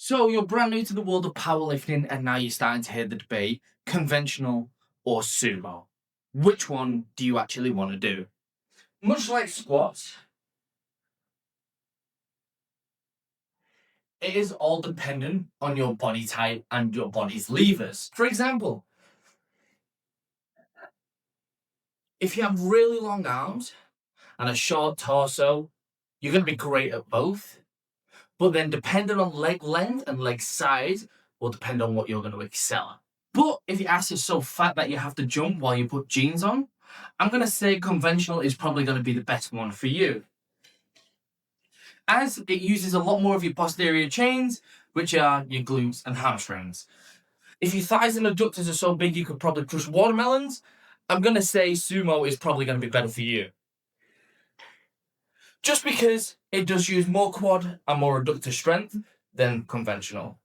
So you're brand new to the world of powerlifting and now you're starting to hear the debate, conventional or sumo. Which one do you actually want to do? Much like squats, it is all dependent on your body type and your body's levers. For example, if you have really long arms and a short torso, you're going to be great at both. But then depending on leg length and leg size will depend on what you're going to excel at. But if your ass is so fat that you have to jump while you put jeans on, I'm going to say conventional is probably going to be the best one for you, as it uses a lot more of your posterior chains, which are your glutes and hamstrings. If your thighs and adductors are so big you could probably crush watermelons, I'm going to say sumo is probably going to be better for you. Just because it does use more quad and more adductor strength than conventional.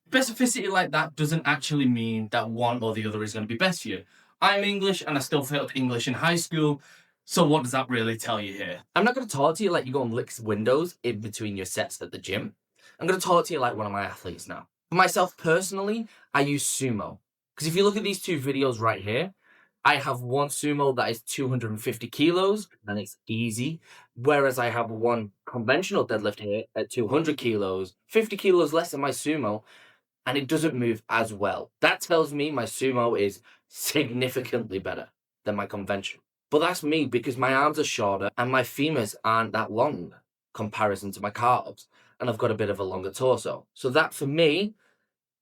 Specificity like that doesn't actually mean that one or the other is going to be best for you. I'm English and I still failed English in high school, so what does that really tell you here? I'm not going to talk to you like you go and lick windows in between your sets at the gym. I'm going to talk to you like one of my athletes now. For myself personally, I use sumo. Because if you look at these two videos right here, I have one sumo that is 250 kilos, and it's easy. Whereas I have one conventional deadlift here at 200 kilos, 50 kilos less than my sumo, and it doesn't move as well. That tells me my sumo is significantly better than my conventional. But that's me because my arms are shorter and my femurs aren't that long comparison to my calves, and I've got a bit of a longer torso. So that for me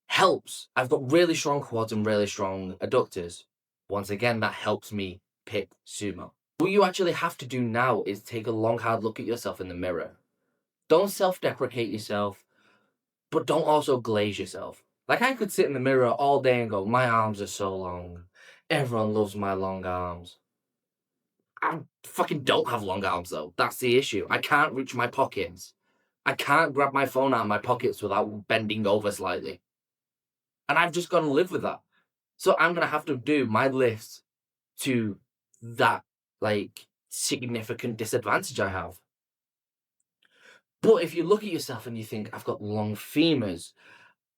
helps. I've got really strong quads and really strong adductors. Once again, that helps me pick sumo. What you actually have to do now is take a long, hard look at yourself in the mirror. Don't self-deprecate yourself, but don't also glaze yourself. Like, I could sit in the mirror all day and go, my arms are so long. Everyone loves my long arms. I fucking don't have long arms, though. That's the issue. I can't reach my pockets. I can't grab my phone out of my pockets without bending over slightly. And I've just got to live with that. So I'm going to have to do my lifts to that, like, significant disadvantage I have. But if you look at yourself and you think, I've got long femurs,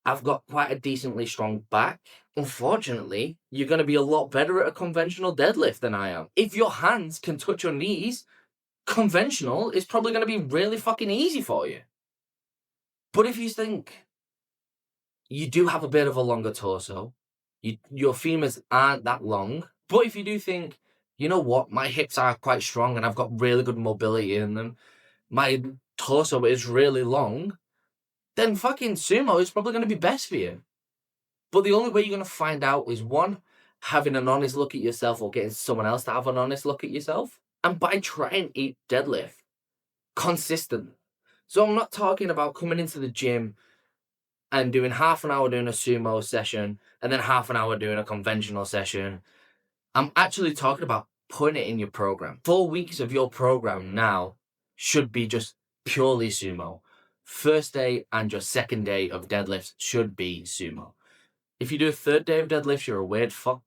I've got quite a decently strong back, unfortunately, you're going to be a lot better at a conventional deadlift than I am. If your hands can touch your knees, conventional is probably going to be really fucking easy for you. But if you think you do have a bit of a longer torso, your femurs aren't that long, but if you do think, you know what, my hips are quite strong and I've got really good mobility in them, my torso is really long, then fucking sumo is probably going to be best for you. But the only way you're going to find out is, one, having an honest look at yourself or getting someone else to have an honest look at yourself, and by trying each deadlift consistent. So I'm not talking about coming into the gym and doing half an hour doing a sumo session and then half an hour doing a conventional session. I'm actually talking about putting it in your program. 4 weeks of your program now should be just purely sumo. First day and your second day of deadlifts should be sumo. If you do a third day of deadlifts, you're a weird fuck.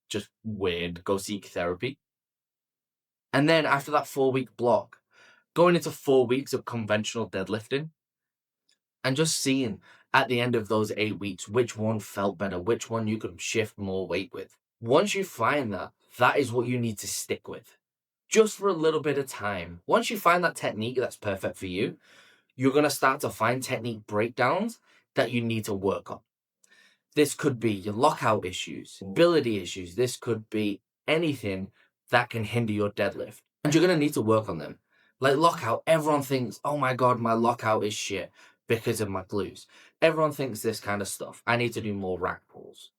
Just weird. Go seek therapy. And then after that 4-week block, going into 4 weeks of conventional deadlifting and just seeing at the end of those 8 weeks which one felt better, which one you could shift more weight with. Once you find that, that is what you need to stick with. Just for a little bit of time. Once you find that technique that's perfect for you, you're going to start to find technique breakdowns that you need to work on. This could be your lockout issues, mobility issues. This could be anything that can hinder your deadlift. And you're going to need to work on them. Like lockout, everyone thinks, oh my God, my lockout is shit because of my glutes. Everyone thinks this kind of stuff. I need to do more rack pulls.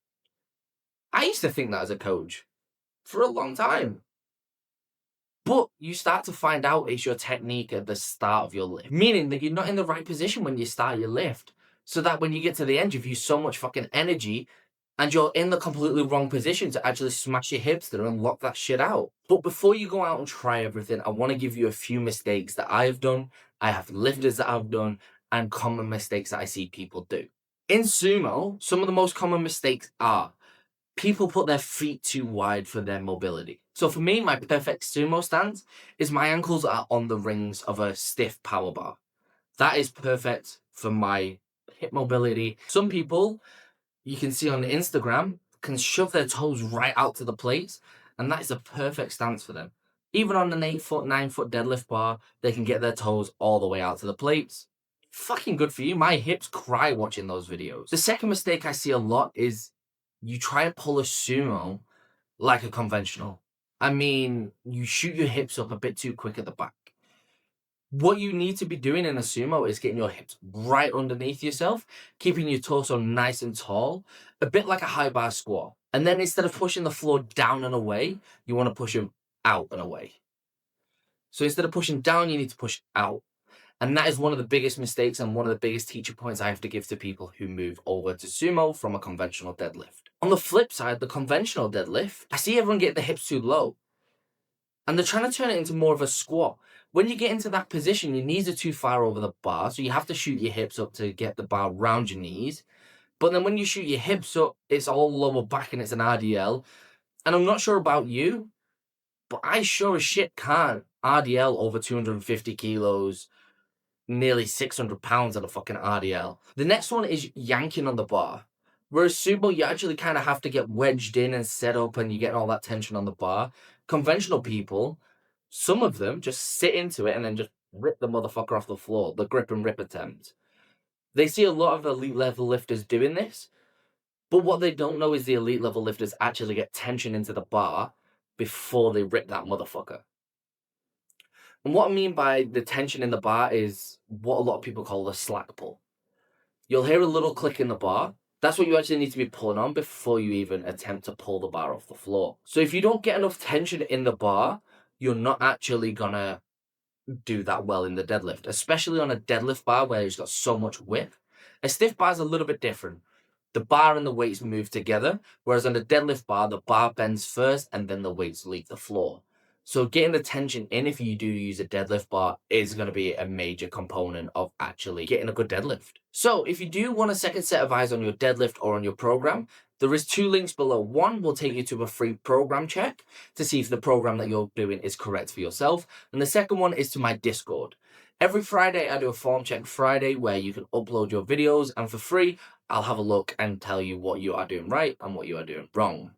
I used to think that as a coach for a long time. But you start to find out it's your technique at the start of your lift. Meaning that you're not in the right position when you start your lift. So that when you get to the end, you've used so much fucking energy and you're in the completely wrong position to actually smash your hips through and lock that shit out. But before you go out and try everything, I want to give you a few mistakes that I have done, I have lifters that I've done, and common mistakes that I see people do. In sumo, some of the most common mistakes are people put their feet too wide for their mobility. So for me, my perfect sumo stance is my ankles are on the rings of a stiff power bar. That is perfect for my hip mobility. Some people you can see on Instagram can shove their toes right out to the plates, and that is a perfect stance for them. Even on an 8 foot, 9 foot deadlift bar, they can get their toes all the way out to the plates. Fucking good for you. My hips cry watching those videos. The second mistake I see a lot is you try to pull a sumo like a conventional. I mean, you shoot your hips up a bit too quick at the back. What you need to be doing in a sumo is getting your hips right underneath yourself, keeping your torso nice and tall, a bit like a high bar squat. And then instead of pushing the floor down and away, you want to push them out and away. So instead of pushing down, you need to push out. And that is one of the biggest mistakes and one of the biggest teacher points I have to give to people who move over to sumo from a conventional deadlift. On the flip side, the conventional deadlift, I see everyone getting the hips too low. And they're trying to turn it into more of a squat. When you get into that position, your knees are too far over the bar, so you have to shoot your hips up to get the bar round your knees. But then when you shoot your hips up, it's all lower back and it's an RDL. And I'm not sure about you, but I sure as shit can't RDL over 250 kilos, nearly 600 pounds on a fucking RDL. The next one is yanking on the bar. Whereas sumo, you actually kind of have to get wedged in and set up and you get all that tension on the bar. Conventional people, some of them just sit into it and then just rip the motherfucker off the floor, the grip and rip attempt. They see a lot of elite level lifters doing this, but what they don't know is the elite level lifters actually get tension into the bar before they rip that motherfucker. And what I mean by the tension in the bar is what a lot of people call the slack pull. You'll hear a little click in the bar. That's what you actually need to be pulling on before you even attempt to pull the bar off the floor. So if you don't get enough tension in the bar, you're not actually gonna do that well in the deadlift, especially on a deadlift bar where it's got so much width. A stiff bar is a little bit different. The bar and the weights move together, whereas on a deadlift bar, the bar bends first and then the weights leave the floor. So getting the tension in if you do use a deadlift bar is going to be a major component of actually getting a good deadlift. So if you do want a second set of eyes on your deadlift or on your program, there is 2 links below. One will take you to a free program check to see if the program that you're doing is correct for yourself. And the second one is to my Discord. Every Friday, I do a form check Friday where you can upload your videos, and for free, I'll have a look and tell you what you are doing right and what you are doing wrong.